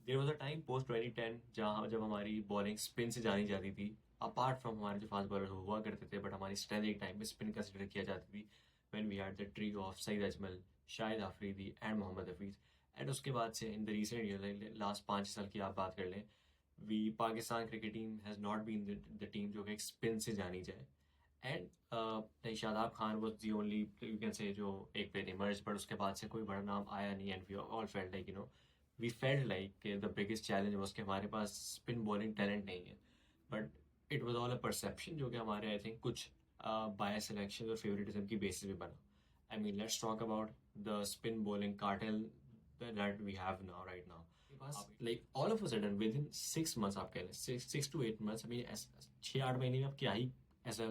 There was a time post 2010 जहाँ जब हमारी बॉलिंग स्पिन से जानी जाती थी। अपार्ट फ्रॉम हमारे जो फास्ट बॉलर हुआ करते थे, बट हमारी स्ट्रेंथ एक टाइम पे स्पिन कंसिडर किया जाती थी। When we had the three of Saeed Ajmal, Shahid Afridi and Mohammad Hafeez. And उसके बाद से in the recent year, last 5 साल की आप बात कर लें, we Pakistan cricket team has not been the team जो कि स्पिन से जानी जाए। एंड नहीं, Shadab Khan was the only you can say जो एक प्लेयर इमर्ज, बट उसके बाद से कोई बड़ा नाम आया नहीं। And we all felt like we felt like the biggest challenge was कि हमारे पास स्पिन बॉलिंग टैलेंट नहीं है। But it was all a perception जो कि हमारे आई थिंक कुछ बायस सिलेक्शन और फेवरेटिज्म की बेसिस पे बना। I mean let's talk about the spin bowling cartel that we have now right now. Like all of a sudden within 6 months, आप कह लें 6 to 8 months, I mean 6-8 महीने में आप क्या ही as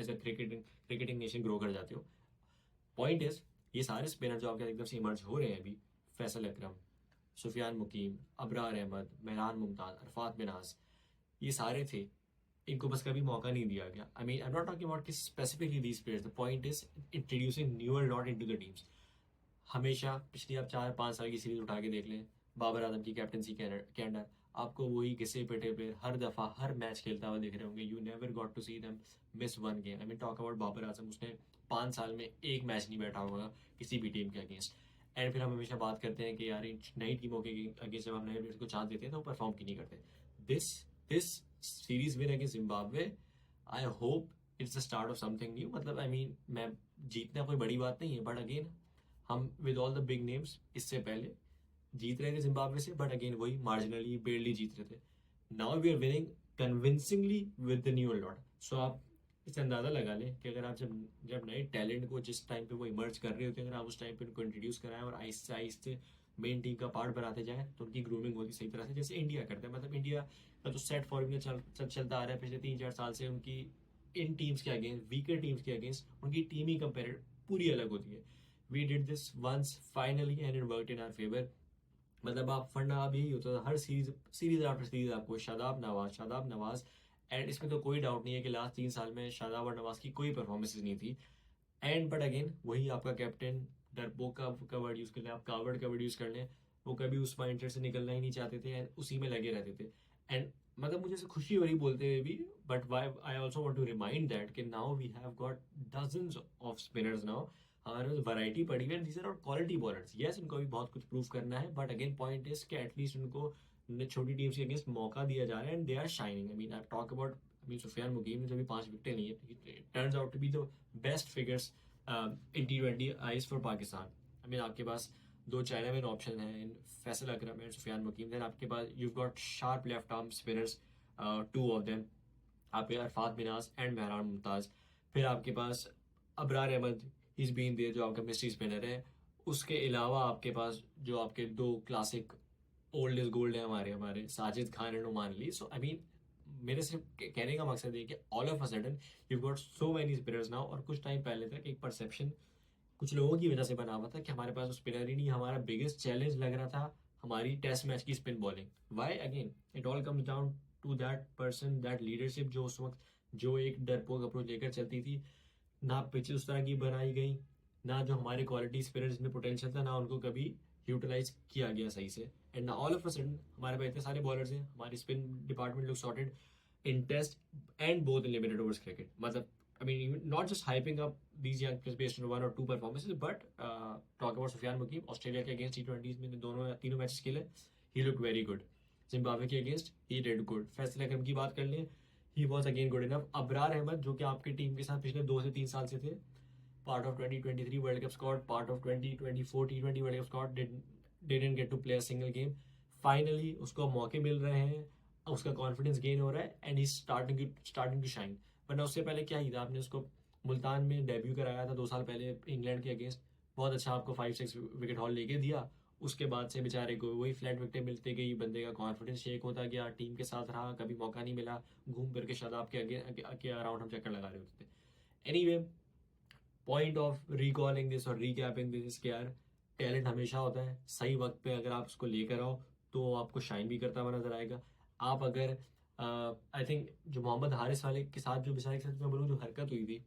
a cricketing nation grow कर जाते हो। पॉइंट इज, ये सारे स्पिनर जो आपके एकदम से इमर्ज हो रहे हैं अभी, फैसल अकरम, सुफियान मुकीम, अबरार अहमद, मेहरान मुमताज, अरफात मिनाज, ये सारे थे। इनको बस कभी मौका नहीं दिया गया। आई mean I am not talking about specifically these players, the point is introducing newer lot into the teams. हमेशा पिछली आप 4-5 साल की सीरीज उठा के देख लें, बाबर आजम की कैप्टनसी के अंडर आपको वही घिसे पिटे प्लेयर हर दफा हर मैच खेलता हुआ दिख रहे होंगे। You never got to see them miss one game. I mean talk about Babar Azam, उसने 5 साल में एक मैच नहीं बैठा होगा किसी भी टीम के अगेंस्ट। एंड फिर हम हमेशा बात करते हैं कि यार इन नई टीमों के अगेंस्ट जब हम नए प्लेयर्स को चांस देते हैं तो वो परफॉर्म क्यों नहीं करते। This this series win against Zimbabwe, I hope it's the start of something new. मतलब आई मीन मैं जीतना कोई बड़ी बात नहीं है, बट अगेन हम with all the big names इससे पहले जीत रहे थे जिम्बाब्वे से, बट अगेन वही मार्जिनली बेरली जीत रहे थे। Now we are winning convincingly with the new lot. So आप इससे अंदाजा लगा लें कि अगर आप जब जब नए टैलेंट को जिस टाइम पे वो इमर्ज कर रहे होते हैं, अगर आप उस टाइम पे उनको इंट्रोड्यूस कराएं और आहिस्ते आहिस्ते मेन टीम का पार्ट बनाते जाएं, तो उनकी ग्रूमिंग होती सही तरह से, जैसे इंडिया करता है। मतलब इंडिया का जो सेट फॉर्मूला चलता आ रहा है पिछले 3-4 साल से, उनकी इन टीम्स के अगेंस्ट, वीकर टीम्स के अगेंस्ट उनकी टीम ही कंपेयर पूरी अलग होती है। We did this once finally and it worked in our favour. मतलब आप फंडा अब यही होता था, हर सीरीज आफ्टर सीरीज आपको शादाब नवाज। एंड इसमें तो कोई डाउट नहीं है कि लास्ट 3 साल में शादाब और नवाज की कोई परफॉर्मेंसेज नहीं थी। एंड बट अगेन वही आपका कैप्टन, डरपोक का वर्ड यूज कर लें, आप कावर्ड का वर्ड यूज कर लें, वो कभी उस माइंडसेट से निकलना ही नहीं चाहते थे एंड उसी में लगे रहते थे। एंड मतलब मुझे से खुशी हो रही बोलते हुए भी, but why I also want to remind that कि now we have got dozens of spinners now. हमारे पास वैरायटी पड़ी हुई है, these are not quality bowlers. Yes, उनको भी बहुत कुछ प्रूव करना है, बट अगेन पॉइंट इज कि एटलीस्ट उनको छोटी टीम्स के अगेंस्ट मौका दिया जा रहा है and they are shining. I mean I talk about, I mean Sufiyan Mukeem ने जो भी 5 विकेटें ली है, turns out to be the best figures in T20 Is for Pakistan. I mean आपके पास दो चाइनामैन ऑप्शन है in Faisal Akram and Sufiyan Mukeem. Then आपके पास you got sharp left arm spinners, 2 of them, आपके अरफात मिनाज एंड मेहरान मुमताज। फिर आपके पास Abrar Ahmed, is been there, जो आपका मिस्ट्री स्पिनर है। उसके अलावा आपके पास जो आपके दो क्लासिक ओल्ड इज गोल्ड है, हमारे हमारे Sajid Khan and Oman Ali. So I mean मेरे सिर्फ कहने का मकसद है कि all of a sudden you got so many spinners now. और कुछ टाइम पहले तक एक परसेप्शन कुछ लोगों की वजह से बना हुआ था कि हमारे पास स्पिनर ही नहीं। हमारा बिगेस्ट चैलेंज लग रहा था हमारी टेस्ट मैच की spin bowling. Why again it all comes down to that person, that leadership जो उस वक्त जो एक डरपोक अप्रोच लेकर चलती थी। ना पिचेस उस तरह की बनाई गई, ना जो हमारे क्वालिटी स्पिनर्स में पोटेंशियल था, ना उनको कभी यूटिलाइज किया गया सही से। एंड ना ऑल ऑफ अ सडन हमारे पास इतने सारे बॉलर्स हैं, हमारी spin department look sorted in test and both in limited overs cricket. मतलब I mean not just hyping up these young players based on 1 or 2 performances, but talk about Sufyan Mukim, Australia के against T20s में दोनों तीनों matches खेले, he looked very good. Zimbabwe के against he did good. Faisal Akram की बात कर लें, he was again good enough. Abrar Ahmad जो कि आपकी टीम के साथ पिछले 2 से 3 साल से थे, part of 2023 World Cup squad, part of 2024 T20 World Cup squad, didn't get to play a single game. Finally उसको मौके मिल रहे हैं, उसका कॉन्फिडेंस गेन हो रहा है and he starting to shine. वरना उससे पहले क्या ही था, आपने उसको मुल्तान में डेब्यू कराया था 2 साल पहले इंग्लैंड के अगेंस्ट, बहुत अच्छा आपको 5-6 विकेट हॉल लेके दिया। उसके बाद से बेचारे को वही फ्लैट विकेटें मिलते गई, बंदे का कॉन्फिडेंस शेक होता गया, टीम के साथ रहा, कभी मौका नहीं मिला, घूम फिर के शादाब के अराउंड हम चक्कर लगा रहे होते थे। Anyway, point of recalling this और रिकैपिंग दिस के यार, टैलेंट हमेशा होता है, सही वक्त पे अगर आप उसको लेकर आओ तो आपको शाइन भी करता हुआ नजर आएगा। आप अगर आई थिंक जो मोहम्मद हारिस वाले के साथ जो बेचारे के साथ मैं बोलूँ जो हरकत हुई थी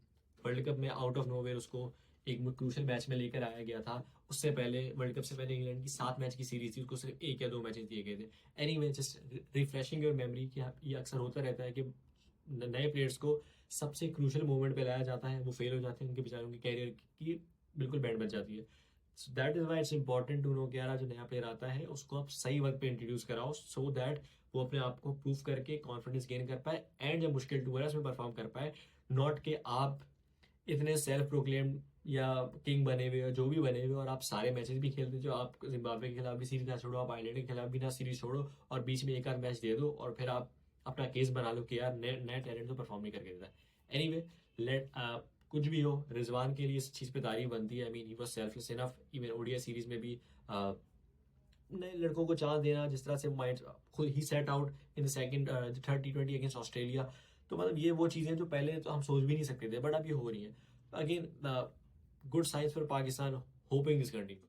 वर्ल्ड कप में, आउट ऑफ नोवेयर उसको एक क्रूशल मैच में लेकर आया गया था। उससे पहले वर्ल्ड कप से पहले इंग्लैंड की 7 मैच की सीरीज थी, उसको सिर्फ 1 या 2 मैचेस दिए गए थे। Anyway, just refreshing your memory कि ये अक्सर होता रहता है कि नए प्लेयर्स को सबसे क्रूशल मोमेंट पे लाया जाता है, वो फेल हो जाते हैं, उनके बेचारों की कैरियर की बिल्कुल बैंड बच जाती है। So that is why it's important to know कि यार जो नया प्लेयर आता है उसको आप सही वक्त पे इंट्रोड्यूस कराओ, सो दैट वो अपने आप को प्रूव करके कॉन्फिडेंस गेन कर पाए एंड जब मुश्किल टूर है उसमें परफॉर्म कर पाए। नॉट कि आप इतने सेल्फ प्रोक्लेम्ड या किंग बने हुए, जो भी बने हुए, और आप सारे मैचेस भी खेलते जो आप जिम्बाब्वे के खिलाफ भी सीरीज ना छोड़ो, आप आयरलैंड के खिलाफ भी ना सीरीज छोड़ो, और बीच में एक आध मैच दे दो और फिर आप अपना केस बना लो कि यार नया टैलेंट तो परफॉर्म नहीं करके देता। एनीवे, लेट कुछ भी हो, रिजवान के लिए इस चीज़ पे तारीफ बनती है। I mean he was selfless enough, even ODI series में भी नए लड़कों को चांस देना, जिस तरह से माइंड खुद ही set out in the second third T20 against Australia. तो मतलब ये वो चीज़ें जो पहले तो हम सोच भी नहीं सकते थे, बट अब ये हो रही हैं। Again good science for Pakistan, hopping this continue.